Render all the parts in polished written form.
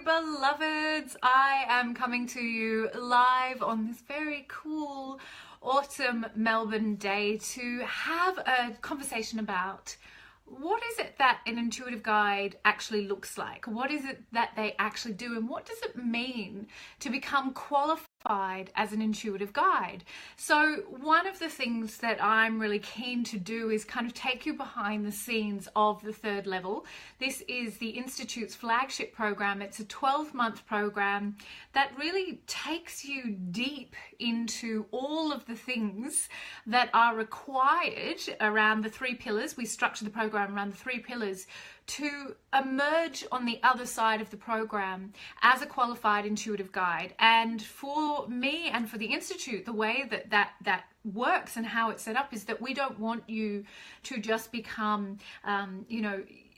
beloveds. I am coming to you live on this very cool autumn Melbourne day to have a conversation about what is it that an intuitive guide actually looks like? What is it that they actually do? And what does it mean to become qualified as an intuitive guide? So one of the things that I'm really keen to do is kind of take you behind the scenes of the third level. This is the Institute's flagship program. It's a 12-month program that really takes you deep into all of the things that are required around the three pillars. We structure the program around the three pillars to emerge on the other side of the program as a qualified intuitive guide. And for me and for the Institute, the way that works and how it's set up is that we don't want you to just become,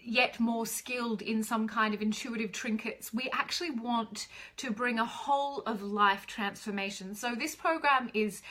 yet more skilled in some kind of intuitive trinkets. We actually want to bring a whole of life transformation. So this program is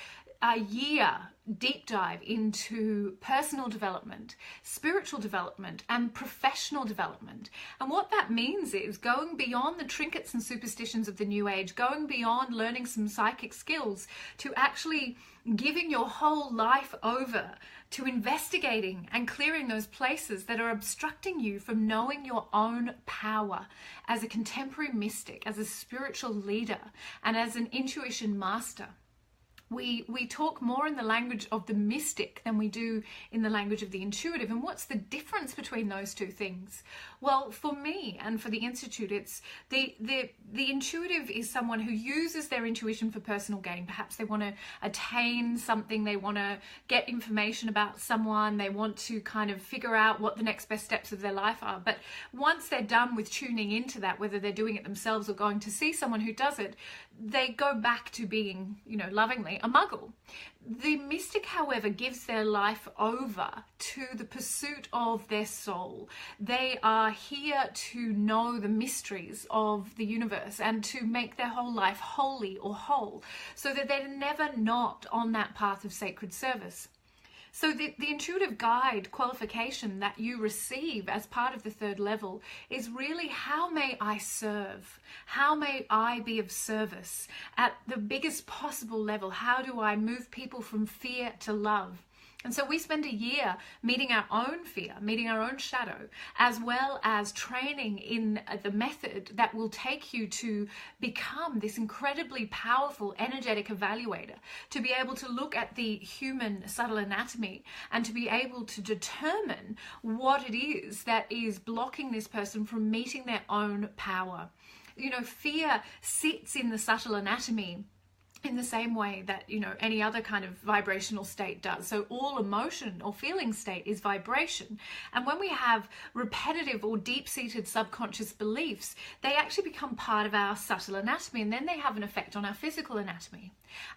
a year deep dive into personal development, spiritual development, and professional development. And what that means is going beyond the trinkets and superstitions of the New Age, going beyond learning some psychic skills, to actually giving your whole life over to investigating and clearing those places that are obstructing you from knowing your own power as a contemporary mystic, as a spiritual leader, and as an intuition master. We talk more in the language of the mystic than we do in the language of the intuitive. And what's the difference between those two things? Well, for me and for the Institute, it's the intuitive is someone who uses their intuition for personal gain. Perhaps they want to attain something, they want to get information about someone, they want to kind of figure out what the next best steps of their life are. But once they're done with tuning into that, whether they're doing it themselves or going to see someone who does it, they go back to being, lovingly, a muggle. The mystic, however, gives their life over to the pursuit of their soul. They are here to know the mysteries of the universe and to make their whole life holy or whole, so that they're never not on that path of sacred service. So the intuitive guide qualification that you receive as part of the third level is really, how may I serve? How may I be of service at the biggest possible level? How do I move people from fear to love? And so we spend a year meeting our own fear, meeting our own shadow, as well as training in the method that will take you to become this incredibly powerful energetic evaluator, to be able to look at the human subtle anatomy and to be able to determine what it is that is blocking this person from meeting their own power. Fear sits in the subtle anatomy in the same way that, any other kind of vibrational state does. So all emotion or feeling state is vibration. And when we have repetitive or deep-seated subconscious beliefs, they actually become part of our subtle anatomy, and then they have an effect on our physical anatomy.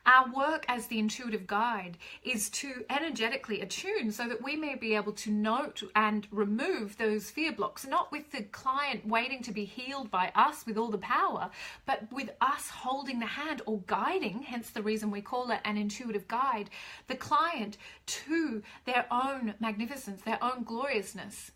Our work as the intuitive guide is to energetically attune so that we may be able to note and remove those fear blocks, not with the client waiting to be healed by us with all the power, but with us holding the hand or guiding, hence the reason we call it an intuitive guide, the client to their own magnificence, their own gloriousness.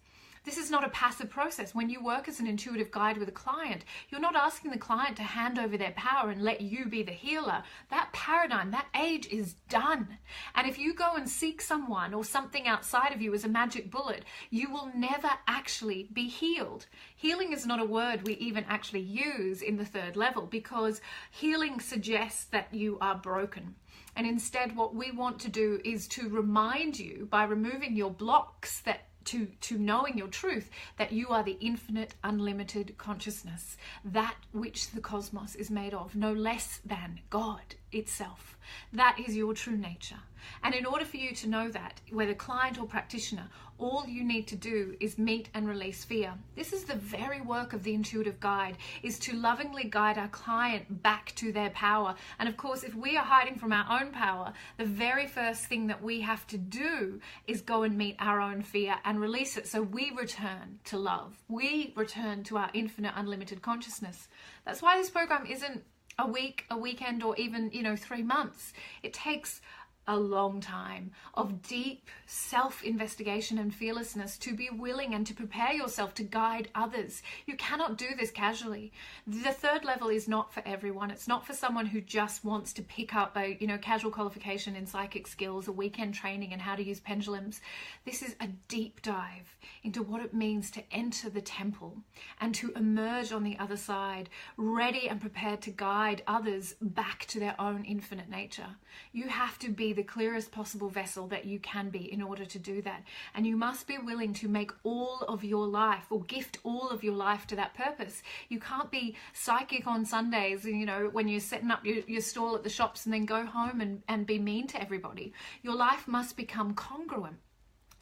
This is not a passive process. When you work as an intuitive guide with a client, you're not asking the client to hand over their power and let you be the healer. That paradigm, that age is done. And if you go and seek someone or something outside of you as a magic bullet, you will never actually be healed. Healing is not a word we even actually use in the third level, because healing suggests that you are broken. And instead, what we want to do is to remind you, by removing your blocks that to knowing your truth, that you are the infinite, unlimited consciousness, that which the cosmos is made of, no less than God itself. That is your true nature. And in order for you to know that, whether client or practitioner, all you need to do is meet and release fear. This is the very work of the intuitive guide, is to lovingly guide our client back to their power. And of course, if we are hiding from our own power, the very first thing that we have to do is go and meet our own fear and release it, so we return to love. We return to our infinite, unlimited consciousness. That's why this program isn't a week, a weekend, or even 3 months. It takes a long time of deep self-investigation and fearlessness to be willing and to prepare yourself to guide others. You cannot do this casually. The third level is not for everyone. It's not for someone who just wants to pick up a casual qualification in psychic skills, a weekend training in how to use pendulums. This is a deep dive into what it means to enter the temple and to emerge on the other side, ready and prepared to guide others back to their own infinite nature. You have to be the clearest possible vessel that you can be in order to do that. And you must be willing to make all of your life, or gift all of your life to that purpose. You can't be psychic on Sundays, when you're setting up your stall at the shops and then go home and be mean to everybody. Your life must become congruent.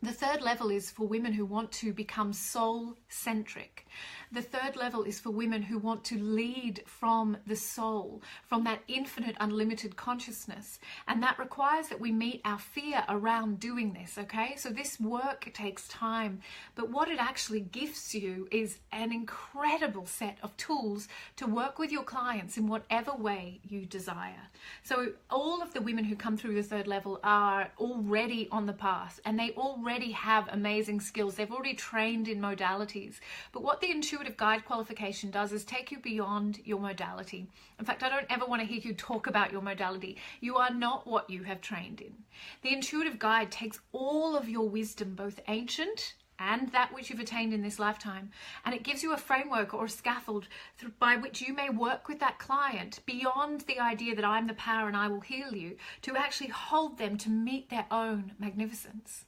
The third level is for women who want to become soul-centric. The third level is for women who want to lead from the soul, from that infinite, unlimited consciousness. And that requires that we meet our fear around doing this, okay? So this work takes time, but what it actually gifts you is an incredible set of tools to work with your clients in whatever way you desire. So all of the women who come through the third level are already on the path, and they already have amazing skills. They've already trained in modalities. But what the intuitive guide qualification does is take you beyond your modality. In fact, I don't ever want to hear you talk about your modality. You are not what you have trained in. The intuitive guide takes all of your wisdom, both ancient and that which you've attained in this lifetime, and it gives you a framework or a scaffold by which you may work with that client beyond the idea that I'm the power and I will heal you, to actually hold them to meet their own magnificence.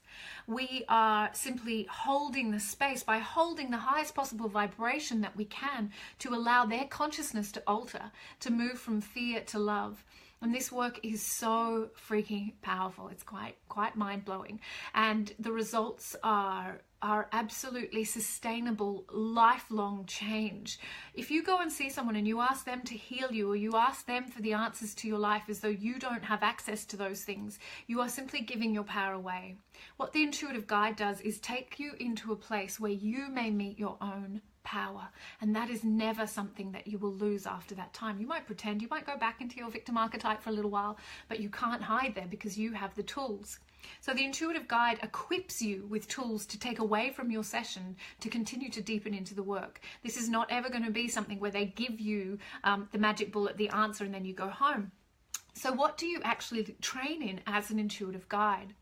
We are simply holding the space by holding the highest possible vibration that we can to allow their consciousness to alter, to move from fear to love. And this work is so freaking powerful. It's quite mind-blowing. And the results are absolutely sustainable, lifelong change. If you go and see someone and you ask them to heal you, or you ask them for the answers to your life as though you don't have access to those things, you are simply giving your power away. What the intuitive guide does is take you into a place where you may meet your own power, and that is never something that you will lose after that time. You might pretend, you might go back into your victim archetype for a little while, but you can't hide there because you have the tools. So the intuitive guide equips you with tools to take away from your session to continue to deepen into the work. This is not ever going to be something where they give you the magic bullet, the answer, and then you go home. So what do you actually train in as an intuitive guide?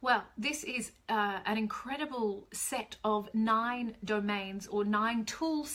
Well, this is an incredible set of 9 domains, or 9 tool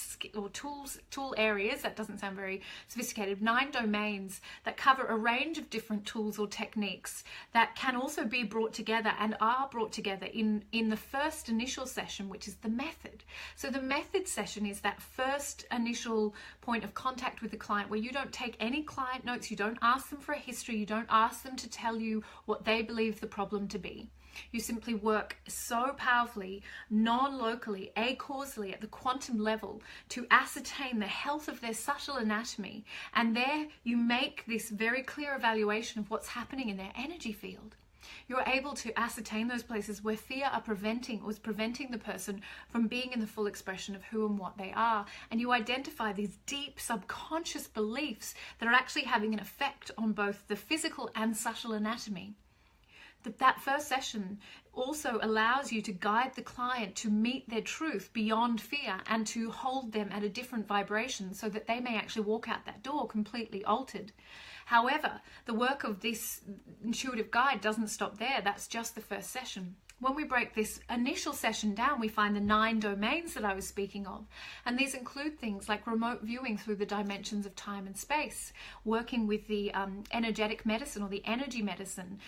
areas. That doesn't sound very sophisticated. 9 domains that cover a range of different tools or techniques that can also be brought together and are brought together in the first initial session, which is the method. So the method session is that first initial point of contact with the client, where you don't take any client notes, you don't ask them for a history, you don't ask them to tell you what they believe the problem to be. You simply work so powerfully, non-locally, acausally, at the quantum level to ascertain the health of their subtle anatomy. And there you make this very clear evaluation of what's happening in their energy field. You're able to ascertain those places where fear is preventing the person from being in the full expression of who and what they are. And you identify these deep subconscious beliefs that are actually having an effect on both the physical and subtle anatomy. That first session also allows you to guide the client to meet their truth beyond fear, and to hold them at a different vibration so that they may actually walk out that door completely altered. However, the work of this intuitive guide doesn't stop there. That's just the first session. When we break this initial session down, we find the 9 domains that I was speaking of. And these include things like remote viewing through the dimensions of time and space, working with the energetic medicine or the energy medicine,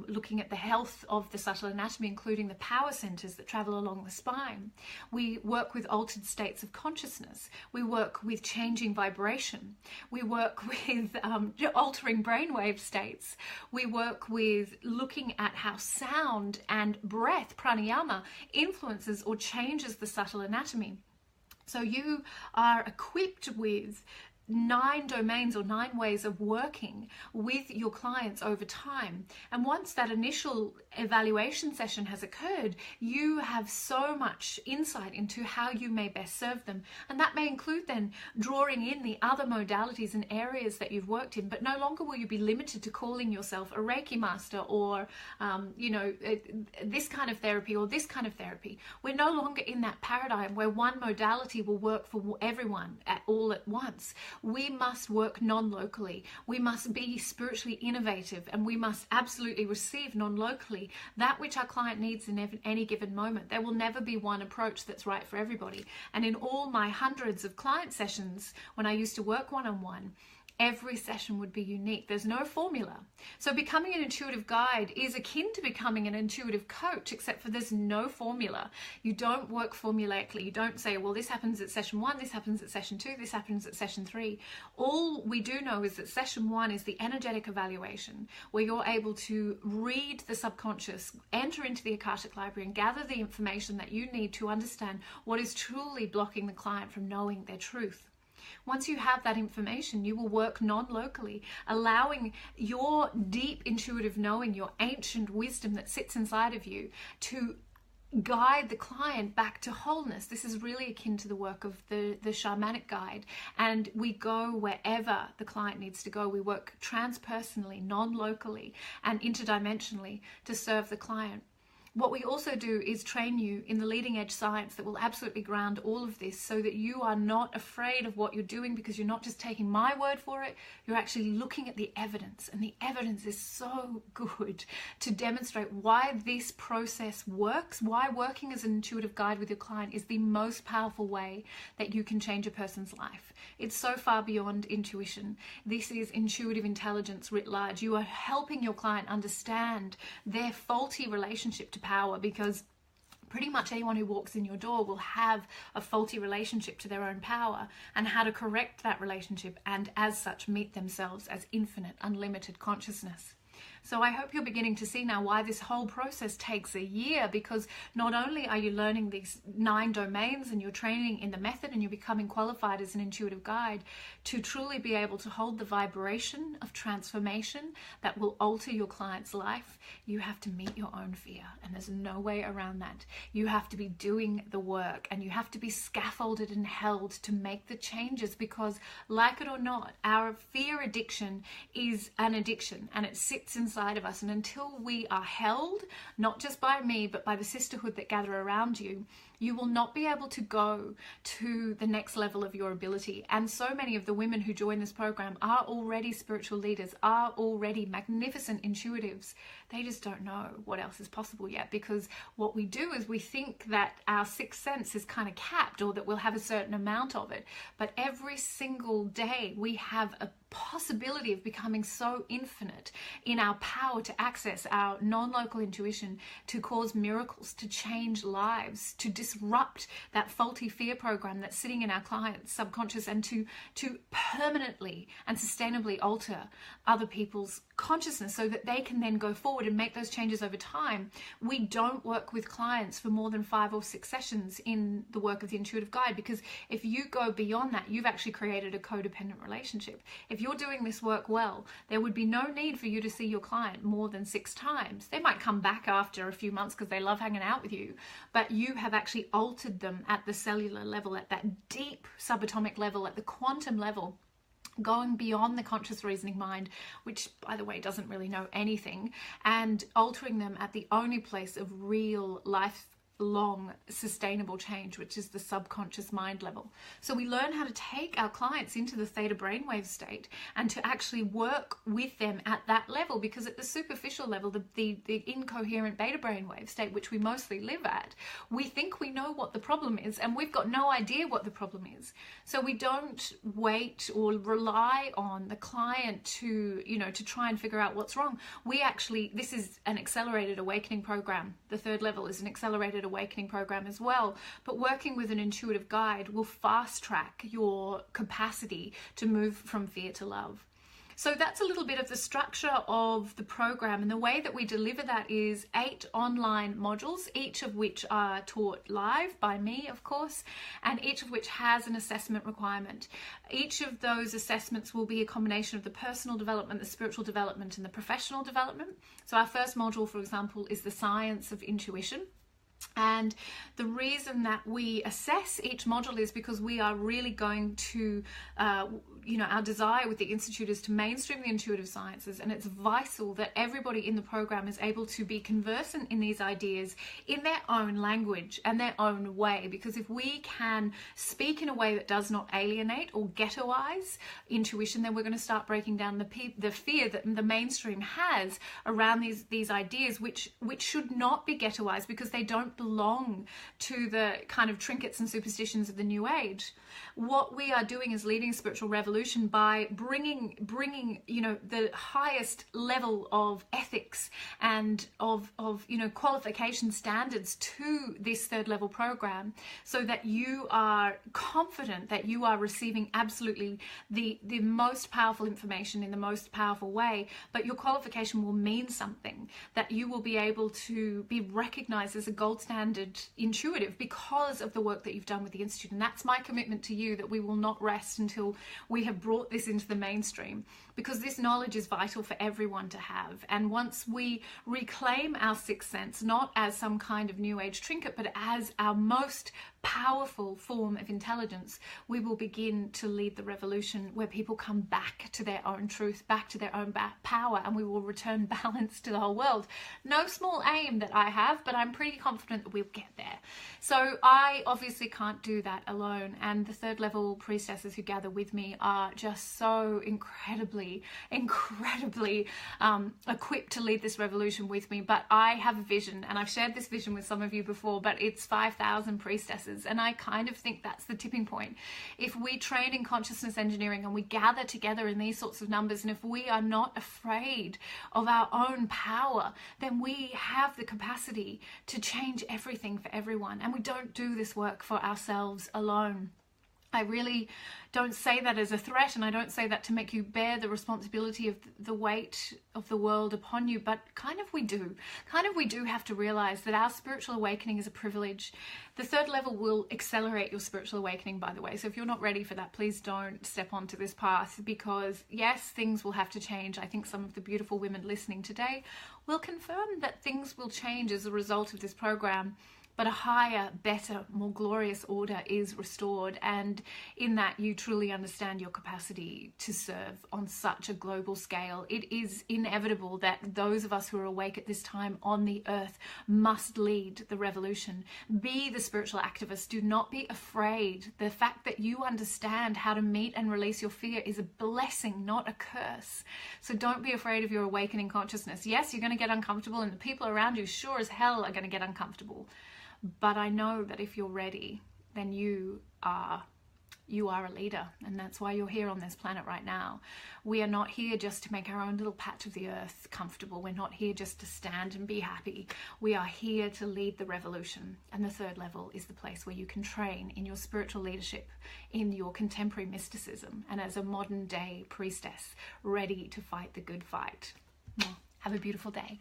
looking at the health of the subtle anatomy, including the power centers that travel along the spine. We work with altered states of consciousness. We work with changing vibration. We work with altering brainwave states. We work with looking at how sound and breath, pranayama, influences or changes the subtle anatomy. So you are equipped with 9 domains or 9 ways of working with your clients over time. And once that initial evaluation session has occurred, you have so much insight into how you may best serve them. And that may include then drawing in the other modalities and areas that you've worked in, but no longer will you be limited to calling yourself a Reiki master or, this kind of therapy or this kind of therapy. We're no longer in that paradigm where one modality will work for everyone all at once. We must work non-locally. We must be spiritually innovative, and we must absolutely receive non-locally that which our client needs in any given moment. There will never be one approach that's right for everybody. And in all my hundreds of client sessions, when I used to work one-on-one, every session would be unique. There's no formula. So becoming an intuitive guide is akin to becoming an intuitive coach, except for there's no formula. You don't work formulaically. You don't say, well, this happens at session 1, this happens at session 2, this happens at session 3. All we do know is that session 1 is the energetic evaluation, where you're able to read the subconscious, enter into the Akashic Library, and gather the information that you need to understand what is truly blocking the client from knowing their truth. Once you have that information, you will work non-locally, allowing your deep intuitive knowing, your ancient wisdom that sits inside of you, to guide the client back to wholeness. This is really akin to the work of the shamanic guide, and we go wherever the client needs to go. We work transpersonally, non-locally, and interdimensionally to serve the client. What we also do is train you in the leading edge science that will absolutely ground all of this, so that you are not afraid of what you're doing, because you're not just taking my word for it, you're actually looking at the evidence. And the evidence is so good to demonstrate why this process works, why working as an intuitive guide with your client is the most powerful way that you can change a person's life. It's so far beyond intuition. This is intuitive intelligence writ large. You are helping your client understand their faulty relationship to power, because pretty much anyone who walks in your door will have a faulty relationship to their own power, and how to correct that relationship and as such meet themselves as infinite, unlimited consciousness. So I hope you're beginning to see now why this whole process takes a year, because not only are you learning these 9 domains and you're training in the method and you're becoming qualified as an intuitive guide, to truly be able to hold the vibration of transformation that will alter your client's life, you have to meet your own fear, and there's no way around that. You have to be doing the work, and you have to be scaffolded and held to make the changes, because like it or not, our fear addiction is an addiction, and it sits inside of us. And until we are held, not just by me, but by the sisterhood that gather around you, you will not be able to go to the next level of your ability. And so many of the women who join this program are already spiritual leaders, are already magnificent intuitives. They just don't know what else is possible yet, because what we do is we think that our sixth sense is kind of capped, or that we'll have a certain amount of it. But every single day we have a possibility of becoming so infinite in our power to access our non-local intuition, to cause miracles, to change lives, to disrupt that faulty fear program that's sitting in our client's subconscious, and to permanently and sustainably alter other people's consciousness so that they can then go forward and make those changes over time. We don't work with clients for more than 5 or 6 sessions in the work of the intuitive guide, because if you go beyond that, you've actually created a codependent relationship. If you're doing this work well, there would be no need for you to see your client more than 6 times. They might come back after a few months because they love hanging out with you, but you have actually altered them at the cellular level, at that deep subatomic level, at the quantum level, going beyond the conscious reasoning mind, which, by the way, doesn't really know anything, and altering them at the only place of real lifelong sustainable change, which is the subconscious mind level. So we learn how to take our clients into the theta brainwave state and to actually work with them at that level, because at the superficial level, the incoherent beta brainwave state, which we mostly live at, we think we know what the problem is, and we've got no idea what the problem is. So we don't wait or rely on the client to try and figure out what's wrong. This is an accelerated awakening program. The 3rd level is an accelerated awakening program as well, but working with an intuitive guide will fast track your capacity to move from fear to love. So that's a little bit of the structure of the program, and the way that we deliver that is 8 online modules, each of which are taught live by me, of course, and each of which has an assessment requirement. Each of those assessments will be a combination of the personal development, the spiritual development, and the professional development. So our first module, for example, is the science of intuition. And the reason that we assess each module is because we are really going to, our desire with the Institute is to mainstream the intuitive sciences, and it's vital that everybody in the program is able to be conversant in these ideas in their own language and their own way, because if we can speak in a way that does not alienate or ghettoize intuition, then we're going to start breaking down the fear that the mainstream has around these ideas, which should not be ghettoized because they don't belong to the kind of trinkets and superstitions of the New Age. What we are doing is leading a spiritual revolution by bringing the highest level of ethics and of qualification standards to this third level program, so that you are confident that you are receiving absolutely the most powerful information in the most powerful way, but your qualification will mean something, that you will be able to be recognized as a gold standard intuitive because of the work that you've done with the Institute. And that's my commitment to you, that we will not rest until we have brought this into the mainstream, because this knowledge is vital for everyone to have. And once we reclaim our sixth sense, not as some kind of New Age trinket, but as our most powerful form of intelligence, we will begin to lead the revolution where people come back to their own truth, back to their own power, and we will return balance to the whole world. No small aim that I have, but I'm pretty confident that we'll get there. So I obviously can't do that alone, and the third level priestesses who gather with me are just so incredibly equipped to lead this revolution with me. But I have a vision, and I've shared this vision with some of you before, but it's 5,000 priestesses. And I kind of think that's the tipping point. If we train in consciousness engineering and we gather together in these sorts of numbers, and if we are not afraid of our own power, then we have the capacity to change everything for everyone. And we don't do this work for ourselves alone. I really don't say that as a threat, and I don't say that to make you bear the responsibility of the weight of the world upon you, but kind of we do. We do have to realize that our spiritual awakening is a privilege. The third level will accelerate your spiritual awakening, by the way. So if you're not ready for that, please don't step onto this path, because yes, things will have to change. I think some of the beautiful women listening today will confirm that things will change as a result of this program. But a higher, better, more glorious order is restored, and in that you truly understand your capacity to serve on such a global scale. It is inevitable that those of us who are awake at this time on the earth must lead the revolution. Be the spiritual activist. Do not be afraid. The fact that you understand how to meet and release your fear is a blessing, not a curse. So don't be afraid of your awakening consciousness. Yes, you're going to get uncomfortable, and the people around you sure as hell are going to get uncomfortable. But I know that if you're ready, then you are a leader, and that's why you're here on this planet right now. We are not here just to make our own little patch of the earth comfortable. We're not here just to stand and be happy. We are here to lead the revolution, and the third level is the place where you can train in your spiritual leadership, in your contemporary mysticism, and as a modern day priestess ready to fight the good fight. Well, have a beautiful day.